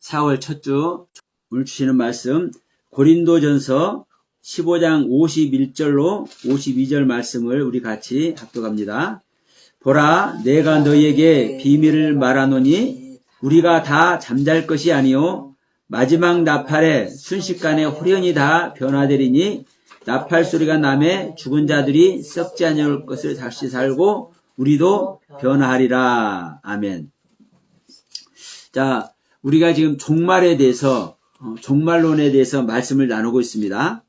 4월 첫 주 오늘 주시는 말씀 고린도전서 15장 51절로 52절 말씀을 우리 같이 합독합니다. 보라, 내가 너희에게 비밀을 말하노니 우리가 다 잠잘 것이 아니요 마지막 나팔에 순식간에 홀연히 다 변화되리니 나팔 소리가 나매 죽은 자들이 썩지 아니할 것을 다시 살고 우리도 변화하리라. 아멘. 자, 우리가 지금 종말에 대해서 종말론에 대해서 말씀을 나누고 있습니다.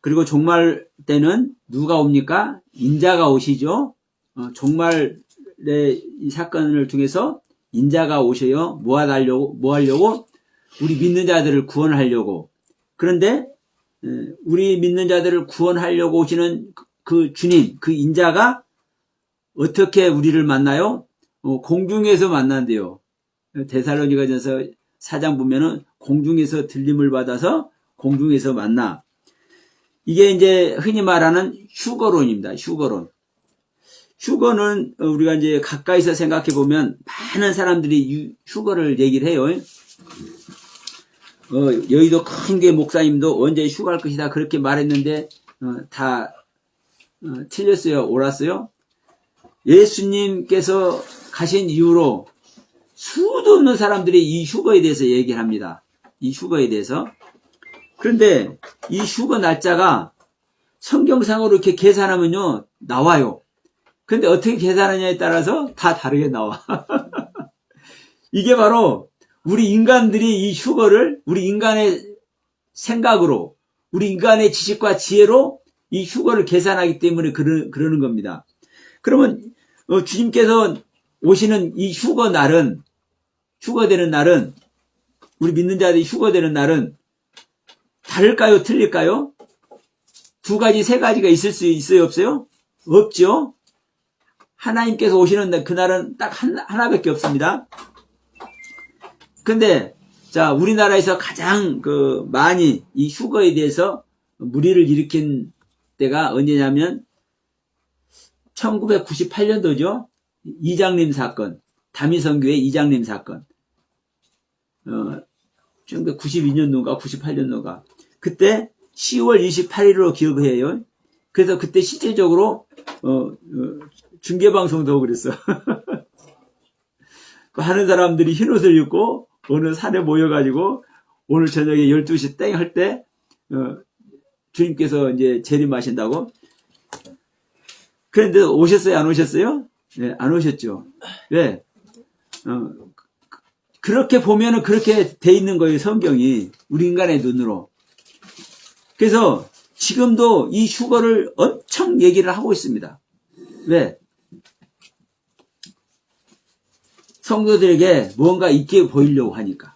그리고 종말 때는 누가 옵니까? 인자가 오시죠. 종말의 이 사건을 통해서 인자가 오셔요. 뭐 하려고? 우리 믿는 자들을 구원하려고. 그런데 우리 믿는 자들을 구원하려고 오시는 그 주님, 그 인자가 어떻게 우리를 만나요? 공중에서 만난대요. 데살로니가전서 4장 보면은 공중에서 들림을 받아서 공중에서 만나. 이게 이제 흔히 말하는 휴거론입니다. 휴거론. 휴거는 우리가 이제 가까이서 생각해 보면 많은 사람들이 휴거를 얘기를 해요. 여의도 큰 교회 목사님도 언제 휴거할 것이다 그렇게 말했는데 다 틀렸어요. 옳았어요. 예수님께서 가신 이후로 수도 없는 사람들이 이 휴거에 대해서 얘기를 합니다. 이 휴거에 대해서. 그런데 이 휴거 날짜가 성경상으로 이렇게 계산하면요 나와요. 근데 어떻게 계산하냐에 따라서 다 다르게 나와. 이게 바로 우리 인간들이 이 휴거를 우리 인간의 생각으로 우리 인간의 지식과 지혜로 이 휴거를 계산하기 때문에 그러는 겁니다. 그러면 주님께서 오시는 이 휴거되는 날은 우리 믿는 자들이 휴거되는 날은 다를까요? 틀릴까요? 두 가지, 세 가지가 있을 수 있어요? 없어요? 없죠? 하나님께서 오시는 그날은 딱 하나밖에 없습니다. 근데, 자, 우리나라에서 가장 많이 이 휴거에 대해서 무리를 일으킨 때가 언제냐면, 1998년도죠? 이장림 사건. 다미성교회 이장림 사건. 1992년도인가, 98년도인가. 그때 10월 28일로 기억을 해요. 그래서 그때 실제적으로, 중계방송도 하고 그랬어. 하는 사람들이 흰옷을 입고 어느 산에 모여가지고 오늘 저녁에 12시 땡 할 때, 주님께서 이제 재림하신다고. 그런데 오셨어요? 안 오셨어요? 네, 안 오셨죠. 왜? 그렇게 보면은 그렇게 돼 있는 거예요, 성경이. 우리 인간의 눈으로. 그래서 지금도 이 휴거를 엄청 얘기를 하고 있습니다. 왜? 성도들에게 뭔가 있게 보이려고 하니까.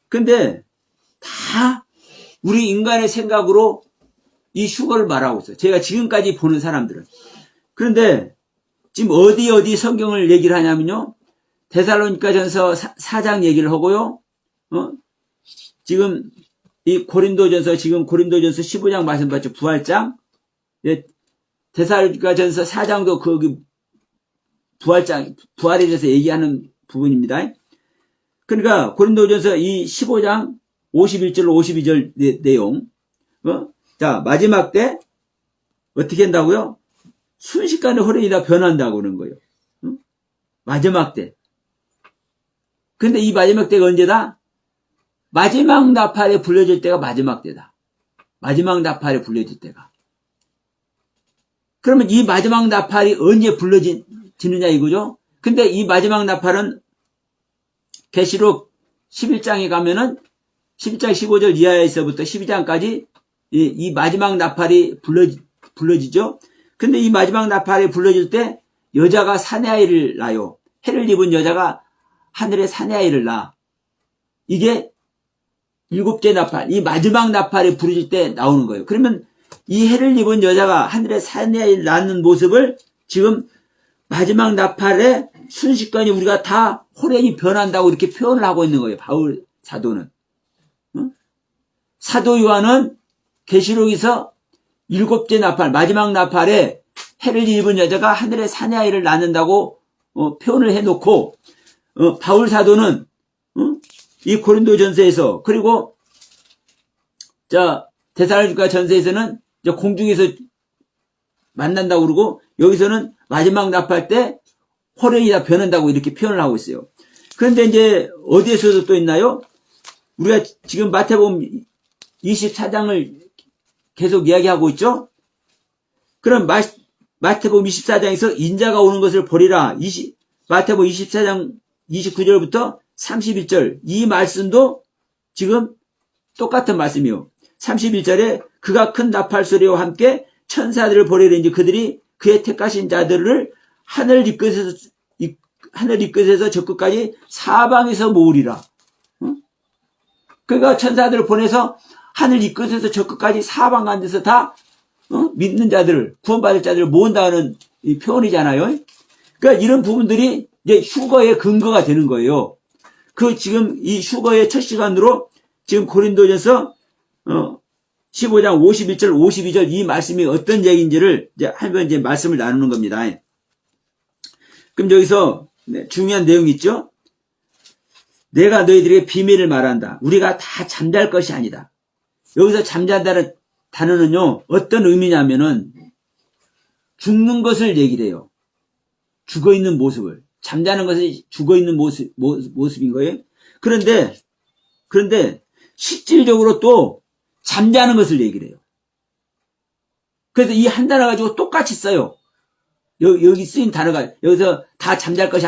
근데 다 우리 인간의 생각으로 이 휴거를 말하고 있어요. 제가 지금까지 보는 사람들은. 그런데 지금 어디 성경을 얘기를 하냐면요. 데살로니가전서 4장 얘기를 하고요. 지금 이 고린도전서 15장 말씀 봤죠. 부활장. 데살로니가전서 4장도 거기 부활에 대해서 얘기하는 부분입니다. 그러니까 고린도전서 이 15장 51절로 52절 내용. 자, 마지막 때 어떻게 한다고요? 순식간에 홀연히 다 변한다고 그러는 거예요. 마지막 때. 근데 이 마지막 때가 언제다? 마지막 나팔에 불려질 때가 마지막 때다. 마지막 나팔에 불려질 때가. 그러면 이 마지막 나팔이 언제 불려지느냐 이거죠? 근데 이 마지막 나팔은 계시록 11장에 가면은 11장 15절 이하에서부터 12장까지 이 마지막 나팔이 불러지죠? 근데 이 마지막 나팔이 불러질 때 여자가 사내아이를 낳아요. 해를 입은 여자가 하늘에 사내아이를 낳아. 이게 일곱째 나팔, 이 마지막 나팔이 부르질 때 나오는 거예요. 그러면 이 해를 입은 여자가 하늘에 사내아이를 낳는 모습을 지금 마지막 나팔에 순식간에 우리가 다 홀연히 변한다고 이렇게 표현을 하고 있는 거예요. 바울 사도는. 사도 요한은 계시록에서 일곱째 나팔, 마지막 나팔에 해를 입은 여자가 하늘에 사내아이를 낳는다고 표현을 해놓고 바울 사도는 이 고린도전서에서, 그리고 데살로니가 전서에서는 이제 공중에서 만난다고 그러고, 여기서는 마지막 납할 때 호련이 다 변한다고 이렇게 표현을 하고 있어요. 그런데 이제 어디에서도 또 있나요? 우리가 지금 마태복음 24장을 계속 이야기하고 있죠? 그럼 마태복음 24장에서 인자가 오는 것을 보리라. 마태복음 24장 29절부터 31절. 이 말씀도 지금 똑같은 말씀이요. 31절에 그가 큰 나팔 소리와 함께 천사들을 보내려니 그들이 그의 택하신 자들을 하늘 이끝에서 저 끝까지 사방에서 모으리라. 그러니까 천사들을 보내서 하늘 이끝에서 저 끝까지 사방 가운데서 다 믿는 자들을, 구원받을 자들을 모은다는 이 표현이잖아요. 그러니까 이런 부분들이 이제 휴거의 근거가 되는 거예요. 지금 이 휴거의 첫 시간으로 지금 고린도전서 15장 51절, 52절 이 말씀이 어떤 얘기인지를 이제 한번 이제 말씀을 나누는 겁니다. 그럼 여기서 중요한 내용이 있죠. 내가 너희들에게 비밀을 말한다. 우리가 다 잠잘 것이 아니다. 여기서 잠잔다는 단어는요, 어떤 의미냐면은 죽는 것을 얘기를 해요. 죽어있는 모습을. 잠자는 것이 죽어있는 모습인 거예요. 그런데 실질적으로 또 잠자는 것을 얘기를 해요. 그래서 이 한 단어 가지고 똑같이 써요. 여기 쓰인 단어가, 여기서 다 잠잘 것이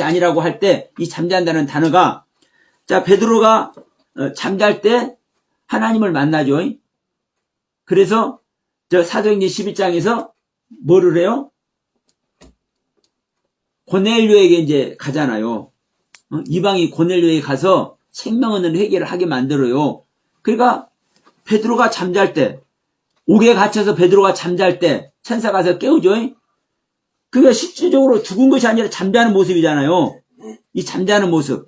아니라고 할 때, 이 잠잔다는 단어가, 베드로가 잠잘 때 하나님을 만나죠. 그래서 사도행전 11장에서 뭐를 해요? 고넬료에게 이제 가잖아요. 이방이 고넬료에게 가서 생명 얻는 회개를 하게 만들어요. 그러니까 베드로가 잠잘 때, 옥에 갇혀서 베드로가 잠잘 때 천사가 가서 깨우죠. 그게 실질적으로 죽은 것이 아니라 잠자는 모습이잖아요. 이 잠자는 모습.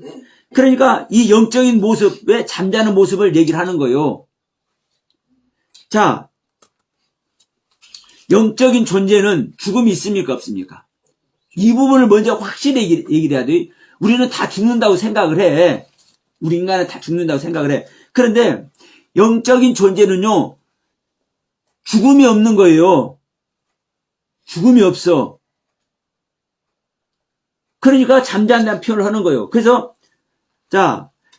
그러니까 이 영적인 모습에 잠자는 모습을 얘기를 하는 거예요. 자, 영적인 존재는 죽음이 있습니까 없습니까? 이 부분을 먼저 확실히 얘기를 해야 돼요. 우리는 다 죽는다고 생각을 해. 우리 인간은 다 죽는다고 생각을 해. 그런데 영적인 존재는요, 죽음이 없는 거예요. 죽음이 없어. 그러니까 잠잔다는 표현을 하는 거예요. 그래서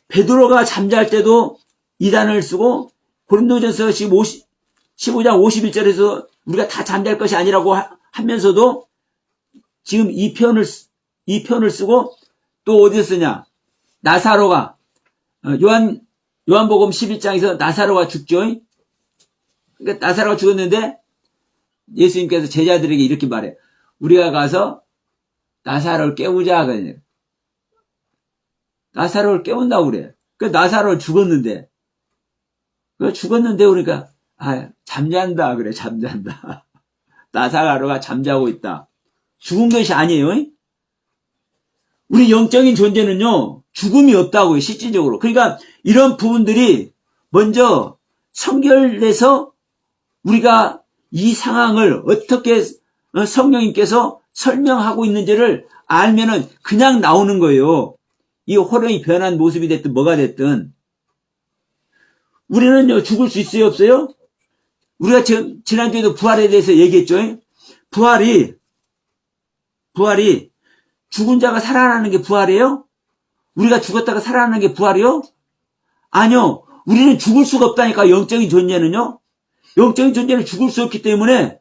베드로가 잠잘 때도 이 단어를 쓰고 고린도전서 15장 51절에서 우리가 다 잠잘 것이 아니라고 하면서도 지금 이 표현을 쓰고 또 어디서 쓰냐? 나사로가 요한복음 11장에서 나사로가 죽죠. 그러니까 나사로가 죽었는데 예수님께서 제자들에게 이렇게 말해. 우리가 가서 나사로를 깨우자. 나사로를 깨운다고 그래. 나사로를 죽었는데. 그러니까 잠잔다 그래. 잠잔다. 나사로가 잠자고 있다. 죽은 것이 아니에요. 우리 영적인 존재는요, 죽음이 없다고요, 실질적으로. 그러니까 이런 부분들이 먼저 성결돼서 우리가 이 상황을 어떻게 성령님께서 설명하고 있는지를 알면은 그냥 나오는 거예요. 이 호령이 변한 모습이 됐든 뭐가 됐든. 우리는요, 죽을 수 있어요, 없어요? 우리가 지난주에도 부활에 대해서 얘기했죠. 부활이 죽은 자가 살아나는 게 부활이에요? 우리가 죽었다가 살아나는 게 부활이요? 아니요. 우리는 죽을 수가 없다니까, 영적인 존재는요. 영적인 존재는 죽을 수 없기 때문에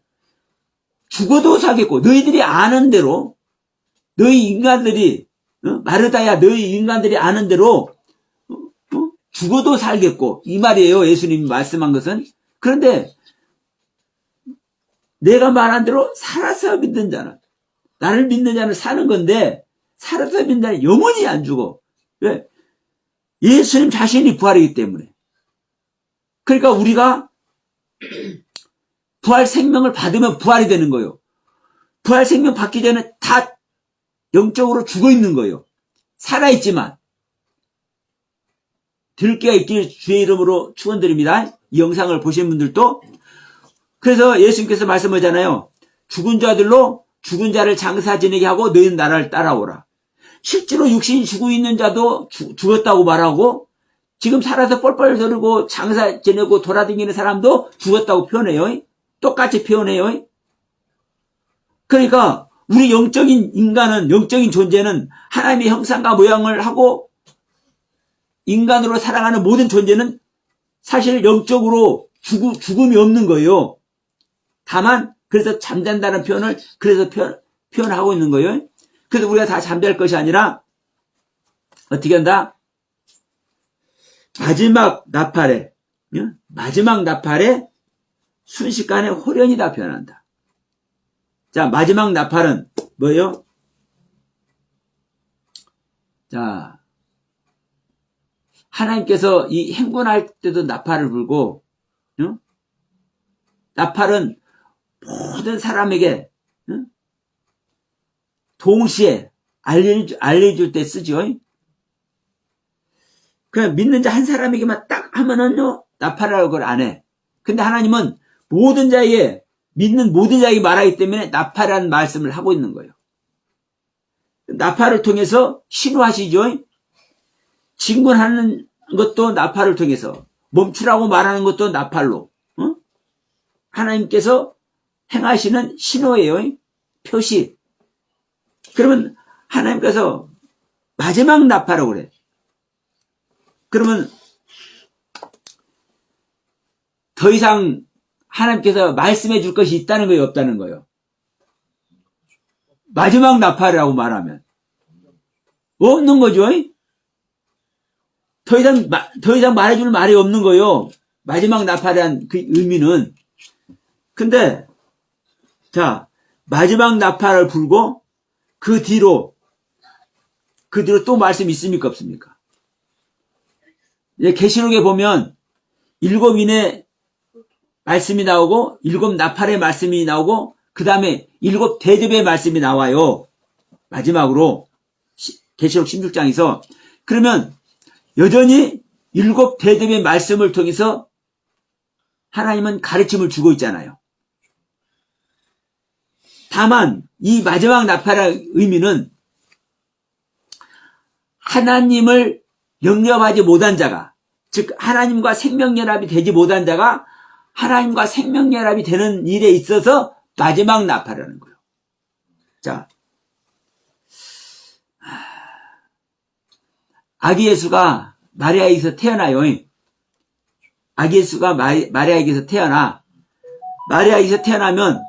죽어도 살겠고, 너희들이 아는 대로, 너희 인간들이, 마르다야, 너희 인간들이 아는 대로, 죽어도 살겠고, 이 말이에요. 예수님이 말씀한 것은. 그런데, 내가 말한 대로 살아서 믿는 자는, 나를 믿는 자는 사는 건데, 살아서 믿는 자는 영원히 안 죽어. 왜? 예수님 자신이 부활이기 때문에. 그러니까 우리가 부활 생명을 받으면 부활이 되는 거예요. 부활 생명 받기 전에 다 영적으로 죽어 있는 거예요. 살아있지만. 들기가 있기를 주의 이름으로 축원드립니다. 이 영상을 보신 분들도. 그래서 예수님께서 말씀하잖아요. 죽은 자들로 죽은 자를 장사 지내게 하고 너희는 나를 따라오라. 실제로 육신이 죽어 있는 자도 죽었다고 말하고, 지금 살아서 뻘뻘 거리고 장사 지내고 돌아다니는 사람도 죽었다고 표현해요. 똑같이 표현해요. 그러니까 우리 영적인 인간은, 영적인 존재는 하나님의 형상과 모양을 하고 인간으로 살아가는 모든 존재는 사실 영적으로 죽음이 없는 거예요. 다만 그래서 잠잔다는 표현을 그래서 표현하고 있는 거예요. 그래서 우리가 다 잠잘 것이 아니라 어떻게 한다? 마지막 나팔에 순식간에 호련이다 표현한다. 자, 마지막 나팔은 뭐예요? 자, 하나님께서 이 행군할 때도 나팔을 불고, 나팔은 모든 사람에게 동시에 알려줄 때 쓰죠. 그냥 믿는 자 한 사람에게만 딱 하면은요, 나팔이라고 그걸 안 해. 근데 하나님은 모든 자에게, 믿는 모든 자에게 말하기 때문에 나팔이라는 말씀을 하고 있는 거예요. 나팔을 통해서 신호하시죠. 진군하는 것도 나팔을 통해서, 멈추라고 말하는 것도 나팔로, 하나님께서 행하시는 신호예요. 표시. 그러면 하나님께서 마지막 나팔이라고 그래. 그러면 더 이상 하나님께서 말씀해 줄 것이 있다는 거예요, 없다는 거예요? 마지막 나팔이라고 말하면 없는 거죠. 더 이상 말해줄 말이 없는 거예요. 마지막 나팔이란 그 의미는. 근데 자, 마지막 나팔을 불고 그 뒤로 또 말씀이 있습니까, 없습니까? 계시록에 보면 7인의 말씀이 나오고 7 나팔의 말씀이 나오고 그 다음에 7 대접의 말씀이 나와요. 마지막으로 계시록 16장에서. 그러면 여전히 7 대접의 말씀을 통해서 하나님은 가르침을 주고 있잖아요. 다만 이 마지막 나팔의 의미는 하나님을 영접하지 못한 자가, 즉 하나님과 생명연합이 되지 못한 자가 하나님과 생명연합이 되는 일에 있어서 마지막 나팔이라는 거예요. 자, 아기 예수가 마리아에게서 태어나요. 아기 예수가 마리아에게서 태어나. 마리아에게서 태어나면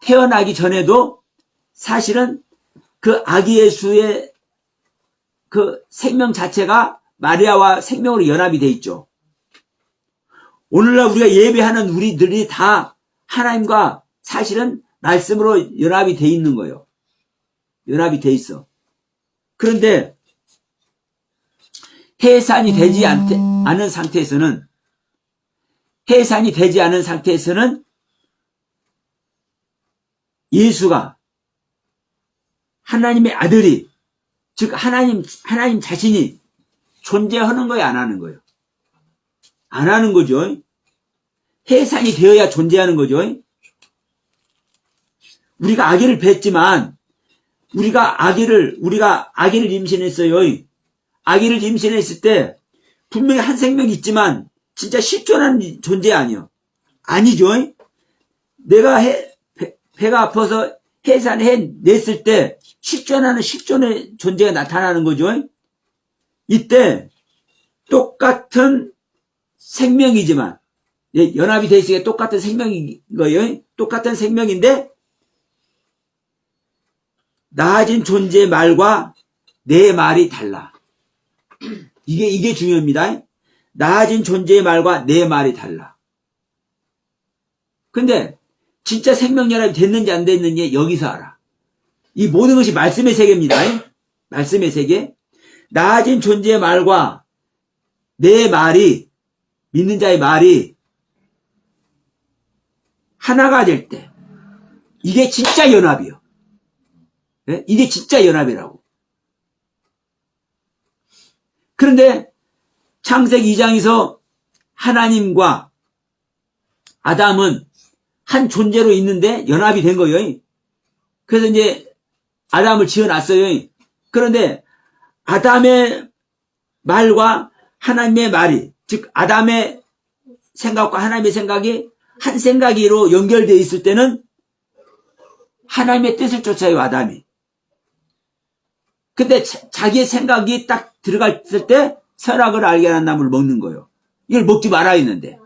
태어나기 전에도 사실은 그 아기 예수의 그 생명 자체가 마리아와 생명으로 연합이 돼 있죠. 오늘날 우리가 예배하는 우리들이 다 하나님과 사실은 말씀으로 연합이 돼 있는 거예요. 연합이 돼 있어. 그런데 해산이 되지 않은 상태에서는 예수가 하나님의 아들이, 즉 하나님 자신이 존재하는 거예요, 안 하는 거예요? 안 하는 거죠. 해산이 되어야 존재하는 거죠. 우리가 아기를 뵀지만 우리가 아기를 임신했어요. 아기를 임신했을 때 분명히 한 생명이 있지만 진짜 실존하는 존재 아니죠. 내가 배가 아파서 해산해냈을 때 실존의 존재가 나타나는 거죠. 이때 똑같은 생명이지만, 연합이 돼 있으니까 똑같은 생명인 거예요. 똑같은 생명인데 나아진 존재의 말과 내 말이 달라. 이게 중요합니다. 나아진 존재의 말과 내 말이 달라. 근데 진짜 생명연합이 됐는지 안 됐는지 여기서 알아. 이 모든 것이 말씀의 세계입니다. 말씀의 세계. 나아진 존재의 말과 내 말이, 믿는 자의 말이 하나가 될 때, 이게 진짜 연합이요. 이게 진짜 연합이라고. 그런데 창세기 2장에서 하나님과 아담은 한 존재로 있는데 연합이 된 거예요. 그래서 이제 아담을 지어놨어요. 그런데 아담의 말과 하나님의 말이, 즉 아담의 생각과 하나님의 생각이 한 생각으로 연결되어 있을 때는 하나님의 뜻을 쫓아요, 아담이. 근데 자기의 생각이 딱 들어갔을 때 선악을 알게 하는 나무를 먹는 거예요. 이걸 먹지 말아야 했는데,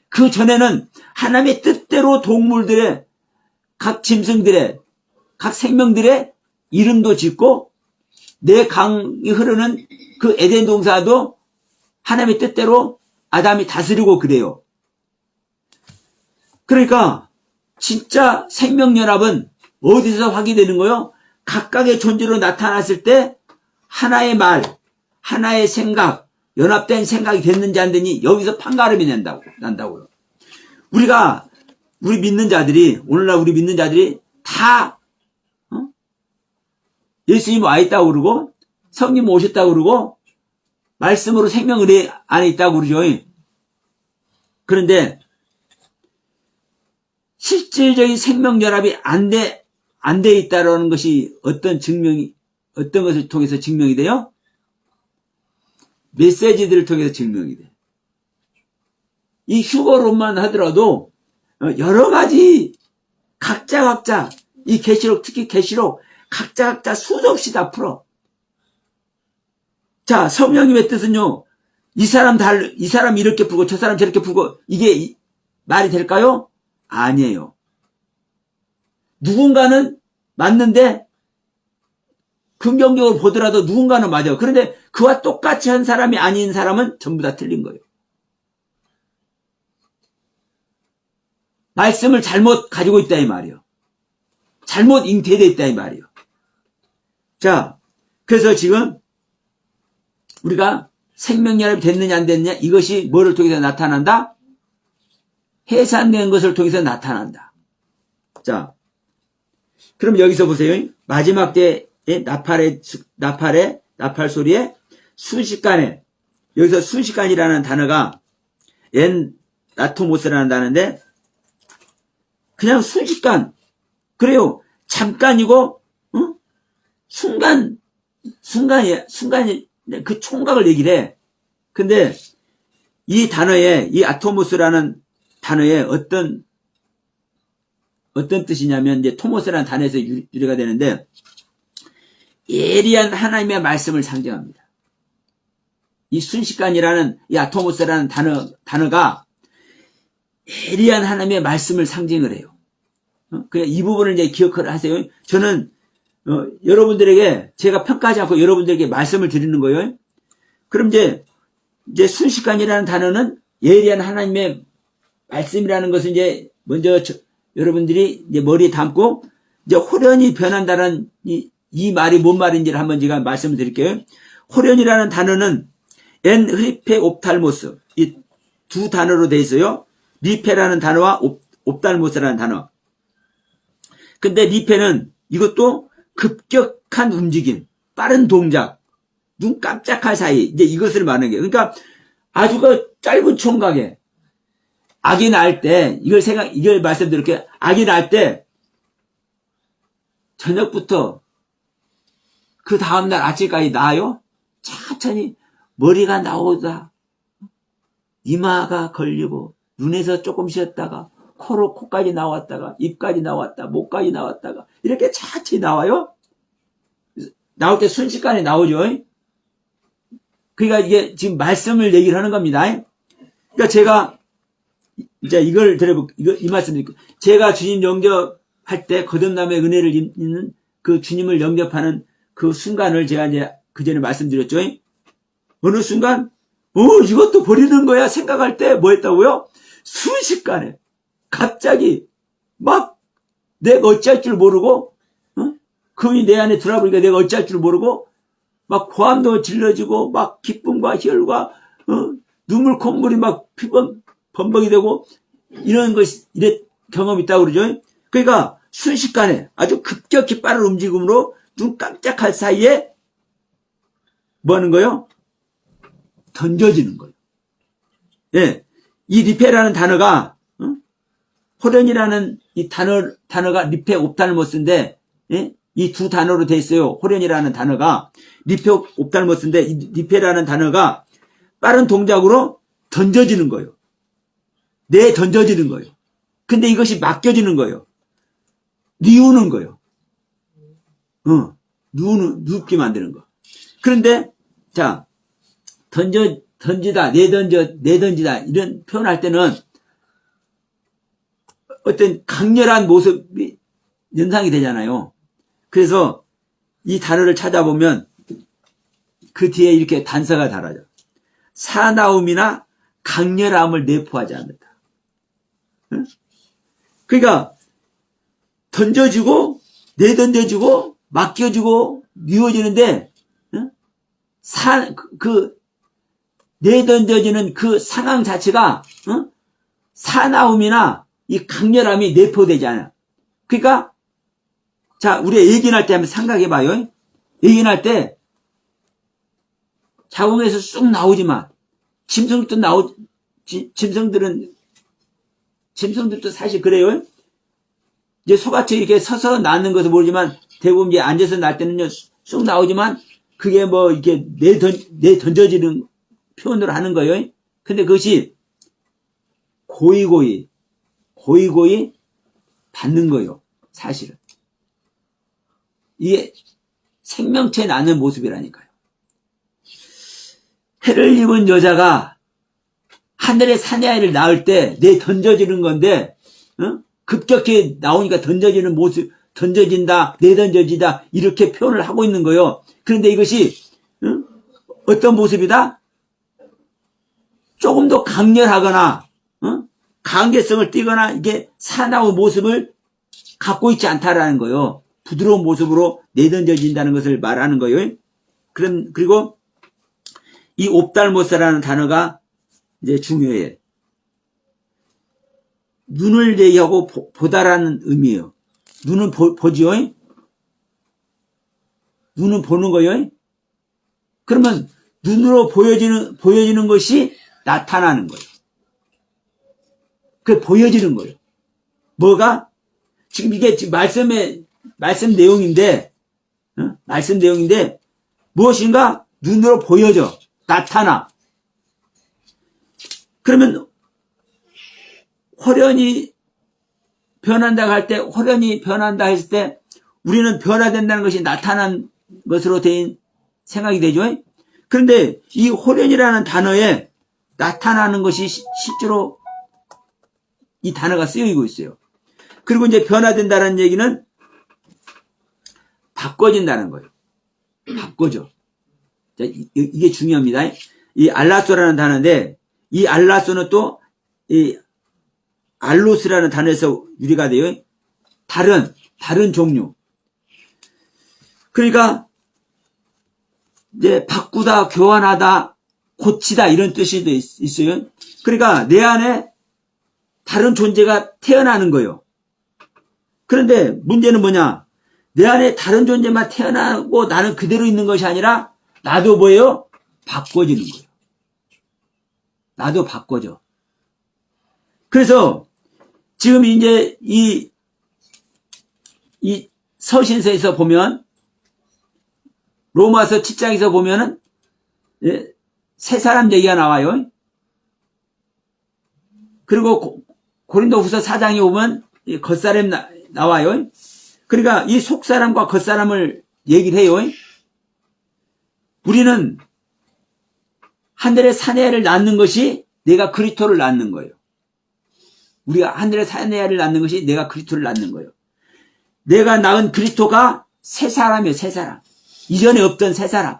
그 전에는 하나님의 뜻대로 동물들의, 각 짐승들의, 각 생명들의 이름도 짓고 내 강이 흐르는 그 에덴 동산도 하나님의 뜻대로 아담이 다스리고 그래요. 그러니까 진짜 생명연합은 어디서 확인되는 거요? 각각의 존재로 나타났을 때 하나의 말, 하나의 생각, 연합된 생각이 됐는지 안 됐는지 여기서 판가름이 난다고요. 우리 믿는 자들이, 오늘날 우리 믿는 자들이 다 예수님 와 있다고 그러고 성님 오셨다고 그러고 말씀으로 생명의 안에 있다고 그러죠. 그런데 실질적인 생명연합이 안 돼 있다라는 것이 어떤 것을 통해서 증명이 돼요? 메시지들을 통해서 증명이 돼. 이 휴거론만 하더라도 여러 가지 각자 이 계시록, 특히 계시록 각자 수도 없이 다 풀어. 자, 성령님의 뜻은요, 이 사람 이렇게 풀고 저 사람 저렇게 풀고 이게 말이 될까요? 아니에요. 누군가는 맞는데 긍정적으로 보더라도 누군가는 맞아요. 그런데 그와 똑같이 한 사람이 아닌 사람은 전부 다 틀린 거예요. 말씀을 잘못 가지고 있다 이 말이에요. 잘못 잉태되어 있다 이 말이에요. 자, 그래서 지금 우리가 생명연합이 됐느냐 안 됐느냐, 이것이 뭐를 통해서 나타난다? 해산된 것을 통해서 나타난다. 자, 그럼 여기서 보세요. 마지막 때의 나팔 소리에 순식간에, 여기서 순식간이라는 단어가 라토모스라는 단어인데, 그냥 순식간, 그래요. 잠깐이고, 순간이 그 총각을 얘기를 해. 근데 이 단어에, 이 아토모스라는 단어에 어떤 뜻이냐면, 이제 토모스라는 단어에서 유래가 되는데, 예리한 하나님의 말씀을 상징합니다. 이 순식간이라는, 이 아토모스라는 단어가 예리한 하나님의 말씀을 상징을 해요. 그냥 이 부분을 이제 기억을 하세요. 저는 여러분들에게 제가 평가하지 않고 여러분들에게 말씀을 드리는 거예요. 그럼 이제 순식간이라는 단어는 예리한 하나님의 말씀이라는 것은 이제 먼저 여러분들이 이제 머리에 담고 이제 호련히 변한다는 이 말이 뭔 말인지를 한번 제가 말씀을 드릴게요. 호련이라는 단어는 엔 흐리페 옵탈모스, 이 두 단어로 되어 있어요. 리페라는 단어와 옵탈모스라는 단어. 근데 리페는 이것도 급격한 움직임, 빠른 동작, 눈 깜짝할 사이, 이제 이것을 말하는 거예요. 그러니까 아주 그 짧은 총각에 아기 낳을 때, 이걸 말씀드릴게요. 아기 낳을 때, 저녁부터 그 다음날 아침까지 나아요? 천천히 머리가 나오다, 이마가 걸리고, 눈에서 조금 쉬었다가, 코까지 나왔다가, 입까지 나왔다, 목까지 나왔다가, 이렇게 천천히 나와요? 나올 때 순식간에 나오죠? 그러니까 이게 지금 말씀을 얘기를 하는 겁니다. 그러니까 제가, 이제 이걸 이 말씀 드릴게요. 제가 주님 영접할 때 거듭남의 은혜를 입는 그 주님을 영접하는 그 순간을 제가 이제 그 전에 말씀드렸죠. 어느 순간, 이것도 버리는 거야 생각할 때 뭐 했다고요? 순식간에 갑자기 막 내가 어찌할 줄 모르고, 그이 내 안에 들어보니까 내가 어찌할 줄 모르고 막 고함도 질러지고 막 기쁨과 희열과 눈물 콧물이 막 범벅이 되고 이런 경험이 있다고 그러죠. 그러니까 순식간에 아주 급격히 빠른 움직임으로 눈 깜짝할 사이에 뭐 하는 거예요? 던져지는 거예요. 예. 이 리페라는 단어가, 호련이라는 이 단어가 리페 옵탈모스인데, 예? 이 두 단어로 돼 있어요. 호련이라는 단어가. 리페 옵달모스인데 이 리페라는 단어가 빠른 동작으로 던져지는 거예요. 던져지는 거예요. 근데 이것이 맡겨지는 거예요. 뉘우는 거예요. 눕게 만드는 거. 그런데, 자, 던지다, 내던지다, 이런 표현할 때는 어떤 강렬한 모습이 연상이 되잖아요. 그래서 이 단어를 찾아보면 그 뒤에 이렇게 단서가 달아져. 사나움이나 강렬함을 내포하지 않는다. 응? 그러니까 던져지고 내던져지고 맡겨지고 미워지는데 응? 내던져지는 그 상황 자체가 응? 사나움이나 이 강렬함이 내포되지 않아. 그러니까 자, 우리가 얘기할 때 한번 생각해봐요. 얘기할 때 자궁에서 쑥 나오지만 짐승들도 사실 그래요. 이제 소같이 이렇게 서서 낳는 것은 모르지만 대부분 이제 앉아서 낳을 때는요 쑥 나오지만 그게 뭐 이렇게 던져지는 표현으로 하는 거예요. 근데 그것이 고이고이 받는 거예요. 사실은. 이게 생명체 낳는 모습이라니까요. 해를 입은 여자가 하늘의 사내아이를 낳을 때 던져지는 건데 급격히 나오니까 던져지는 모습, 던져진다, 내던져지다 이렇게 표현을 하고 있는 거예요. 그런데 이것이 어떤 모습이다? 조금 더 강렬하거나 강제성을 띠거나 이게 사나운 모습을 갖고 있지 않다라는 거예요. 부드러운 모습으로 내던져진다는 것을 말하는 거예요. 그리고 이 옵달모스라는 단어가 이제 중요해요. 눈을 얘기하고 보다라는 의미예요. 눈은 보지요. 눈은 보는 거예요. 그러면 눈으로 보여지는 것이 나타나는 거예요. 그게 보여지는 거예요. 뭐가? 지금 이게 지금 말씀 내용인데 무엇인가 눈으로 보여져. 나타나. 그러면 홀연이 변한다고 할 때, 홀연이 변한다 했을 때 우리는 변화된다는 것이 나타난 것으로 된 생각이 되죠. 그런데 이 홀연이라는 단어에 나타나는 것이 실제로 이 단어가 쓰이고 있어요. 그리고 이제 변화된다는 얘기는 바꿔진다는 거예요. 바꿔져. 자, 이게 중요합니다. 이 알라소라는 단어인데 이 알라소는 또 이 알로스라는 단어에서 유래가 돼요. 다른 종류. 그러니까 이제 바꾸다, 교환하다, 고치다 이런 뜻이 있어요. 그러니까 내 안에 다른 존재가 태어나는 거예요. 그런데 문제는 뭐냐? 내 안에 다른 존재만 태어나고 나는 그대로 있는 것이 아니라 나도 뭐예요? 바꿔지는 거예요. 나도 바꿔져. 그래서 지금 이제 이 서신서에서 보면 로마서 7장에서 보면은 세 사람 얘기가 나와요. 그리고 고린도후서 4장에 보면 겉사람 나와요. 그러니까 이 속사람과 겉사람을 얘기를 해요. 우리는 하늘의 사내를 낳는 것이 내가 그리스도를 낳는 거예요. 우리가 하늘의 사내를 낳는 것이 내가 그리스도를 낳는 거예요. 내가 낳은 그리스도가 새 사람이에요. 새 사람. 이전에 없던 새 사람.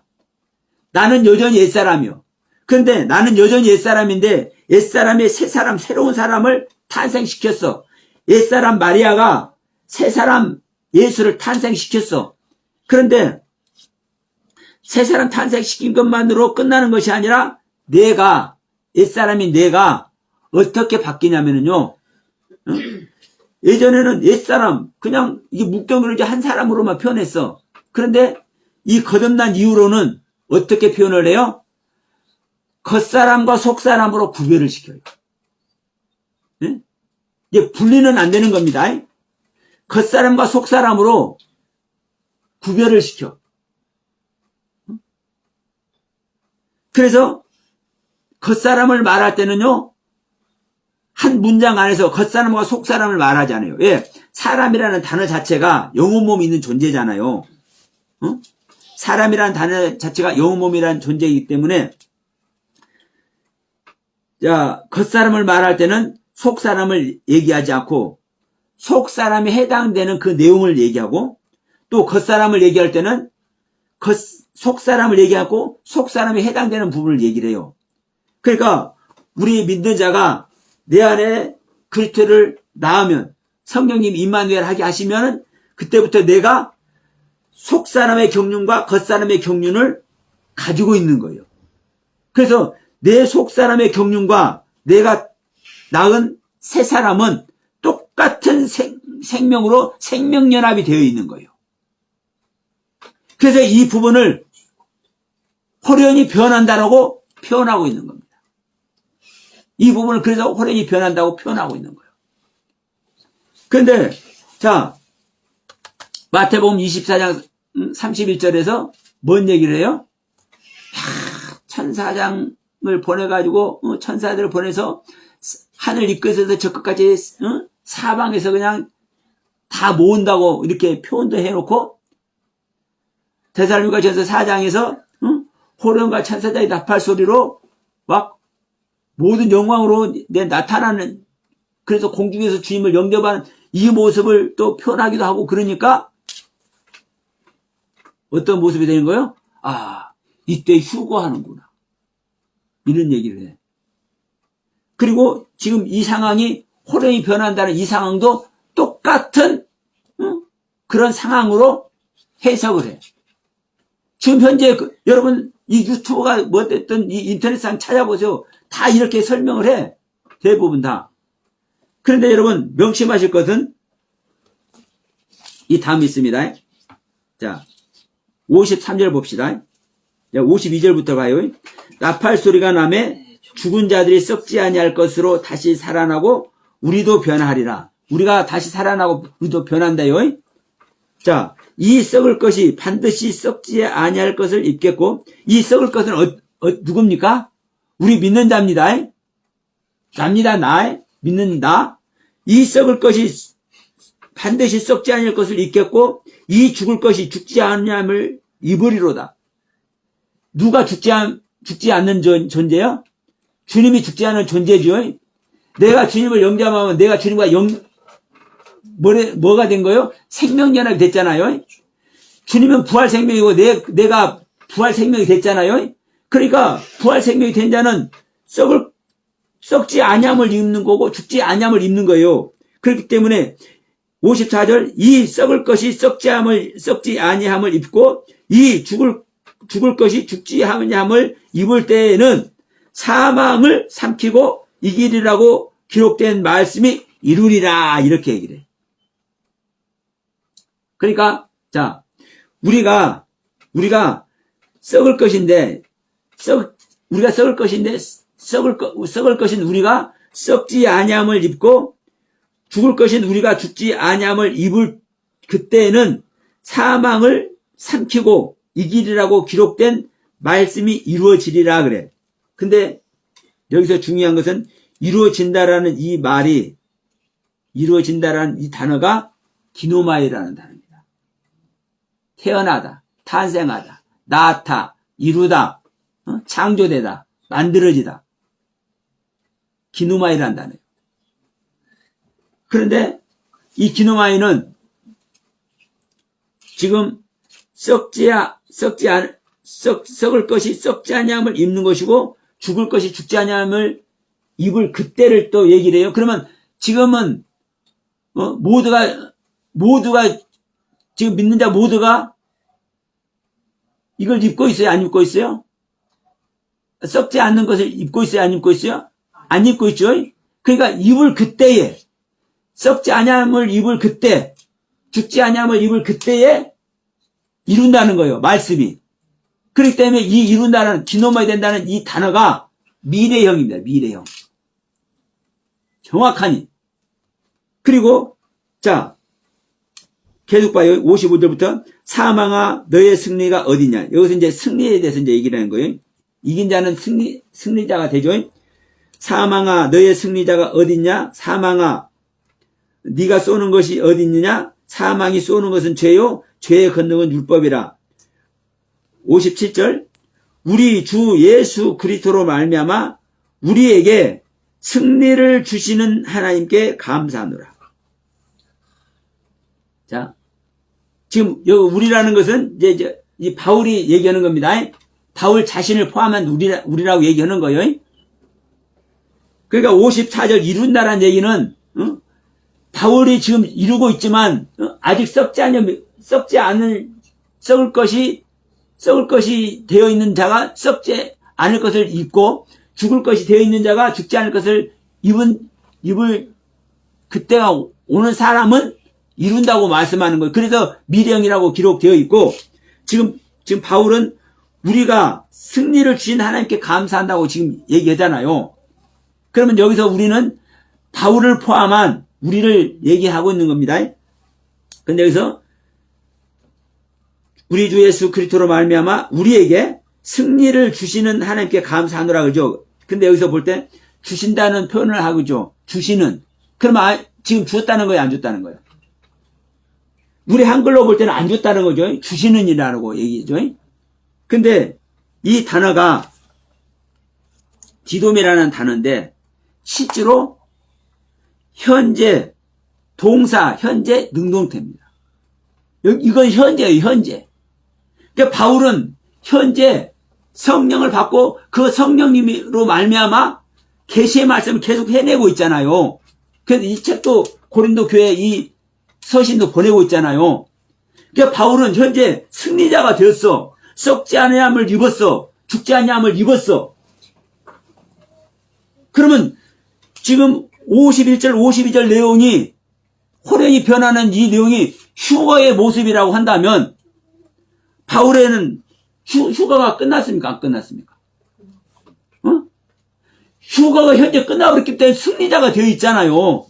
나는 여전히 옛사람이요. 그런데 나는 여전히 옛사람인데 옛사람의 새 사람, 새로운 사람을 탄생시켰어. 옛사람 마리아가 새 사람 예수를 탄생시켰어. 그런데 새 사람 탄생시킨 것만으로 끝나는 것이 아니라 옛사람인 내가 어떻게 바뀌냐면요. 예전에는 옛사람, 그냥 이게 묵정을 이제 한 사람으로만 표현했어. 그런데 이 거듭난 이후로는 어떻게 표현을 해요? 겉사람과 속사람으로 구별을 시켜요. 이게 분리는 안 되는 겁니다. 겉사람과 속사람으로 구별을 시켜. 그래서 겉사람을 말할 때는요, 한 문장 안에서 겉사람과 속사람을 말하잖아요. 예, 사람이라는 단어 자체가 영혼 몸이 있는 존재잖아요. 사람이라는 단어 자체가 영혼 몸이라는 존재이기 때문에, 자, 겉사람을 말할 때는 속사람을 얘기하지 않고 속사람이 해당되는 그 내용을 얘기하고, 또 겉사람을 얘기할 때는 속사람을 얘기하고 속사람이 해당되는 부분을 얘기를 해요. 그러니까 우리 믿는 자가 내 안에 그리스도를 낳으면, 성령님 임마누엘 하게 하시면 그때부터 내가 속사람의 경륜과 겉사람의 경륜을 가지고 있는 거예요. 그래서 내 속사람의 경륜과 내가 낳은 새 사람은 똑같은 생명으로 생명연합이 되어 있는 거예요. 그래서 이 부분을 호련히 변한다라고 표현하고 있는 겁니다. 이 부분을 그래서 호련히 변한다고 표현하고 있는 거예요. 그런데 자, 마태복음 24장 31절에서 뭔 얘기를 해요? 천사장을 보내가지고, 천사들을 보내서 하늘 이 끝에서 저 끝까지 사방에서 그냥 다 모은다고 이렇게 표현도 해놓고, 데살로니가전서 4장에서 호련과 천사장의 나팔 소리로 막 모든 영광으로 나타나는, 그래서 공중에서 주님을 영접하는 이 모습을 또 표현하기도 하고, 그러니까 어떤 모습이 되는 거예요? 아, 이때 휴거하는구나, 이런 얘기를 해. 그리고 지금 이 상황이 호련히 변한다는 이 상황도 똑같은 그런 상황으로 해석을 해. 지금 현재 여러분 이 유튜브가 뭐 됐든 이 인터넷상 찾아보세요. 다 이렇게 설명을 해. 대부분 다. 그런데 여러분 명심하실 것은 이 다음이 있습니다. 자, 53절 봅시다. 52절부터 가요. 나팔 소리가 나매 죽은 자들이 썩지 아니할 것으로 다시 살아나고 우리도 변하리라. 우리가 다시 살아나고 우리도 변한다요. 자, 이 썩을 것이 반드시 썩지 아니할 것을 입겠고, 이 썩을 것은 누굽니까? 우리 믿는 자입니다. 납니다. 나 믿는 나. 이 썩을 것이 반드시 썩지 아니할 것을 입겠고, 이 죽을 것이 죽지 않냐함을 입으리로다. 누가 죽지 않는 존재요? 주님이 죽지 않는 존재죠. 내가 주님을 영접하면 내가 주님과 뭐가 된 거예요? 생명연합이 됐잖아요. 주님은 부활 생명이고 내가 부활 생명이 됐잖아요. 그러니까 부활 생명이 된 자는 썩지 아니함을 입는 거고 죽지 아니함을 입는 거예요. 그렇기 때문에 54절, 이 썩을 것이 썩지 아니함을 입고 이 죽을 것이 죽지 아니함을 입을 때에는 사망을 삼키고 이기리라고 기록된 말씀이 이루리라, 이렇게 얘기를 해. 그러니까 자, 우리가 썩을 것인데 썩을 것인 우리가 썩지 아니함을 입고 죽을 것인 우리가 죽지 아니함을 입을 그때에는 사망을 삼키고 이기리라고 기록된 말씀이 이루어지리라 그래. 근데 여기서 중요한 것은 이루어진다라는 이 말이, 이루어진다라는 이 단어가 기노마이라는 단어입니다. 태어나다, 탄생하다, 낳다, 이루다, 창조되다, 만들어지다. 기노마이라는 단어예요. 그런데 이 기노마이는 지금 썩을 것이 썩지 아니함을 입는 것이고 죽을 것이 죽지 아니함을 입을 그때를 또 얘기를 해요. 그러면 지금은 모두가 지금 믿는 자 모두가 이걸 입고 있어요? 안 입고 있어요? 썩지 않는 것을 입고 있어요? 안 입고 있어요? 안 입고 있죠? 그러니까 입을 그때에, 썩지 아니함을 입을 그때, 죽지 아니함을 입을 그때에 이룬다는 거예요, 말씀이. 그렇기 때문에 이 이룬다는, 기노마이 된다는 이 단어가 미래형입니다, 미래형. 정확하니. 그리고 자, 계속 봐요. 55절부터 사망아 너의 승리가 어디냐. 여기서 이제 승리에 대해서 이제 얘기를 하는 거예요. 이긴 자는 승리자가 되죠. 사망아 너의 승리자가 어디냐. 사망아 네가 쏘는 것이 어디냐. 사망이 쏘는 것은 죄요 죄의 권능은 율법이라. 57절 우리 주 예수 그리스도로 말미암아 우리에게 승리를 주시는 하나님께 감사하노라. 자, 지금 여기 우리라는 것은 이제 이 바울이 얘기하는 겁니다. 바울 자신을 포함한 우리라고 얘기하는 거예요. 그러니까 54절 이룬다라는 얘기는 바울이 지금 이루고 있지만 아직 썩지 않을 썩을 것이 되어 있는 자가 썩지 않을 것을 입고 죽을 것이 되어 있는 자가 죽지 않을 것을 입을 그때가 오는 사람은 이룬다고 말씀하는 거예요. 그래서 미령이라고 기록되어 있고 지금 바울은 우리가 승리를 주신 하나님께 감사한다고 지금 얘기하잖아요. 그러면 여기서 우리는 바울을 포함한 우리를 얘기하고 있는 겁니다. 근데 여기서 우리 주 예수 그리스도로 말미암아 우리에게 승리를 주시는 하나님께 감사하노라 그러죠. 근데 여기서 볼 때 주신다는 표현을 하고죠. 주시는. 그러면 지금 주었다는 거예요, 안 줬다는 거예요? 우리 한글로 볼 때는 안 줬다는 거죠. 주시는 이라고 얘기죠. 근데 이 단어가 디돔이라는 단어인데 실제로 현재 동사 현재 능동태입니다. 이건 현재예요, 현재. 그러니까 바울은 현재 성령을 받고 그 성령님으로 말미암아 계시의 말씀을 계속 해내고 있잖아요. 그래서 이 책도 고린도 교회 이 서신도 보내고 있잖아요. 그러니까 바울은 현재 승리자가 되었어. 썩지 아니함을 입었어. 죽지 아니함을 입었어. 그러면 지금 51절 52절 내용이 호련히 변하는 이 내용이 휴거의 모습이라고 한다면 바울에는 휴거가 끝났습니까? 안 끝났습니까? 휴거가 현재 끝나버렸기 때문에 승리자가 되어 있잖아요.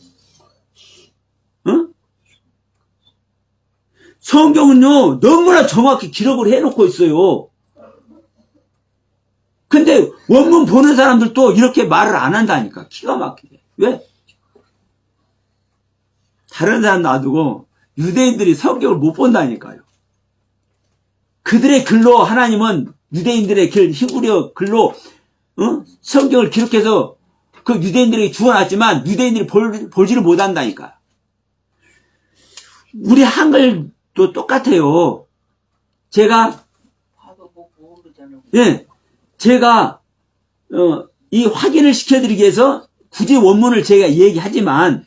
성경은요 너무나 정확히 기록을 해놓고 있어요. 근데 원문 보는 사람들도 이렇게 말을 안 한다니까. 기가 막히게. 왜? 다른 사람 놔두고 유대인들이 성경을 못 본다니까요. 그들의 글로 하나님은 유대인들의 글, 히브리어 글로 성경을 기록해서 그 유대인들에게 주어놨지만 유대인들이 보지를 못한다니까. 우리 한글도 똑같아요. 제가 이 확인을 시켜드리기 위해서 굳이 원문을 제가 얘기하지만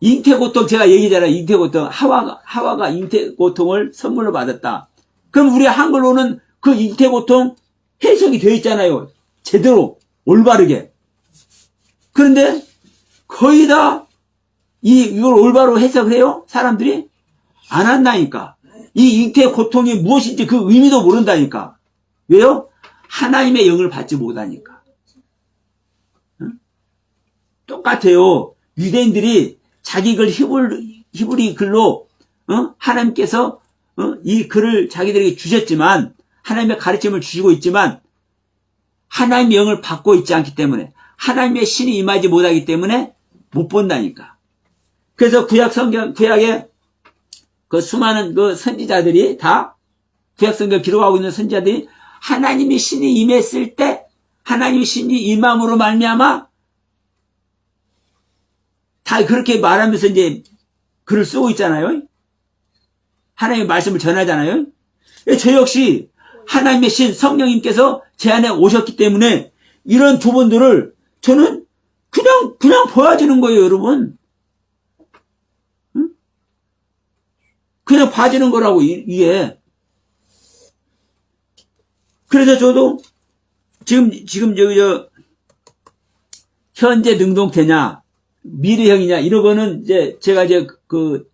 잉태고통 제가 얘기잖아요. 잉태고통 하와가 잉태고통을 선물로 받았다. 그럼 우리 한글로는 그 잉태고통 해석이 되어 있잖아요. 제대로 올바르게. 그런데 거의 다 이걸 올바로 해석을 해요? 사람들이? 안 한다니까. 이 잉태고통이 무엇인지 그 의미도 모른다니까. 왜요? 하나님의 영을 받지 못하니까. 똑같아요. 유대인들이 자기 글 히브리 글로 하나님께서 이 글을 자기들에게 주셨지만 하나님의 가르침을 주시고 있지만 하나님의 영을 받고 있지 않기 때문에 하나님의 신이 임하지 못하기 때문에 못 본다니까. 그래서 구약에 그 수많은 그 선지자들이 다 구약성경 기록하고 있는 선지자들이 하나님의 신이 임했을 때 하나님의 신이 임함으로 말미암아 다 그렇게 말하면서 이제 글을 쓰고 있잖아요. 하나님의 말씀을 전하잖아요. 저 역시 하나님의 신 성령님께서 제 안에 오셨기 때문에 이런 부분들을 저는 그냥 보여주는 거예요, 여러분. 그냥 봐주는 거라고, 이게. 그래서 저도 지금 현재 능동태냐, 미래형이냐, 이런 거는 제가 그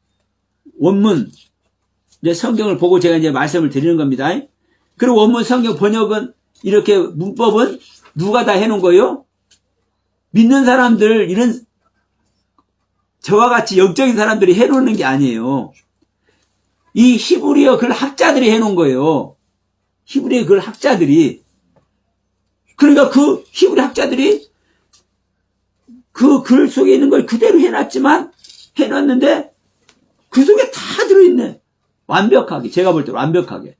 원문, 성경을 보고 제가 말씀을 드리는 겁니다. 그리고 원문 성경 번역은 이렇게 문법은 누가 다 해놓은 거예요? 믿는 사람들, 저와 같이 영적인 사람들이 해놓는 게 아니에요. 이 히브리어 글 학자들이 해놓은 거예요. 히브리어 글 학자들이. 그러니까 그 히브리 학자들이 그 글 속에 있는 걸 그대로 해놨는데 그 속에 다 들어있네. 완벽하게. 제가 볼 때 완벽하게.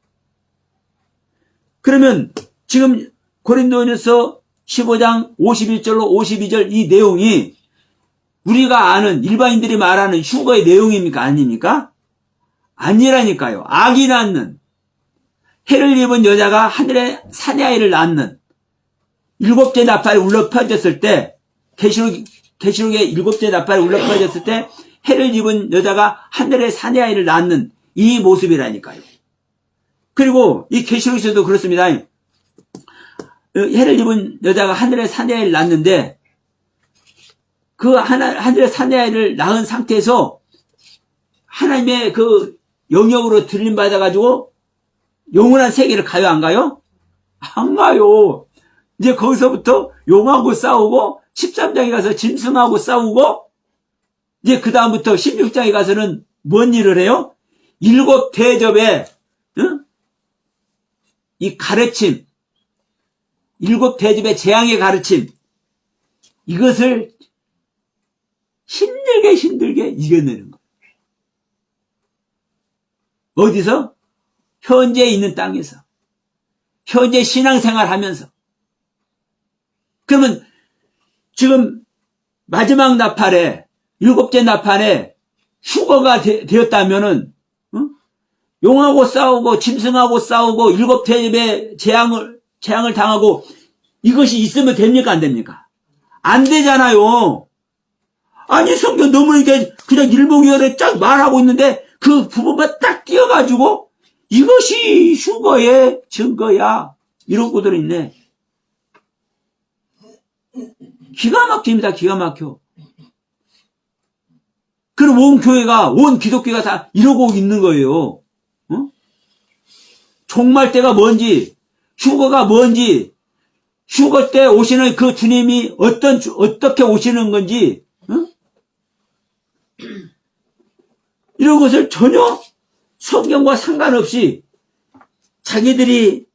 그러면 지금 고린도전서 15장 51절로 52절 이 내용이 우리가 아는 일반인들이 말하는 휴거의 내용입니까? 아닙니까? 아니라니까요. 아기 낳는, 해를 입은 여자가 하늘에 사내아이를 낳는, 일곱째 나팔이 울려 퍼졌을 때, 계시록의 일곱째 나팔이 울려 퍼졌을 때 해를 입은 여자가 하늘에 사내아이를 낳는 이 모습이라니까요. 그리고 이 계시록에서도 그렇습니다. 해를 입은 여자가 하늘에 사내아이를 낳는데 그 하늘에 사내아이를 낳은 상태에서 하나님의 그 영역으로 들림받아가지고 영원한 세계를 가요, 안 가요? 안 가요. 이제 거기서부터 용하고 싸우고 13장에 가서 짐승하고 싸우고 이제 그 다음부터 16장에 가서는 뭔 일을 해요? 일곱 대접의 이 가르침, 일곱 대접의 재앙의 가르침, 이것을 힘들게 이겨내는 거예요. 어디서? 현재 있는 땅에서. 현재 신앙생활 하면서. 그러면 지금 마지막 나팔에, 일곱째 나팔에 휴거가 되었다면은, 용하고 싸우고, 짐승하고 싸우고, 일곱 대접의 재앙을 당하고, 이것이 있으면 됩니까? 안 됩니까? 안 되잖아요. 아니, 성경 너무 이게 그냥 일목요연에 쫙 말하고 있는데, 그 부분만 딱 띄어가지고, 이것이 휴거의 증거야. 이런 것들이 있네. 기가 막힙니다. 기가 막혀. 그럼 온 교회가, 온 기독교가 다 이러고 있는 거예요. 종말 때가 뭔지, 휴거가 뭔지, 휴거 때 오시는 그 주님이 어떻게 오시는 건지, 이런 것을 전혀 성경과 상관없이 자기들이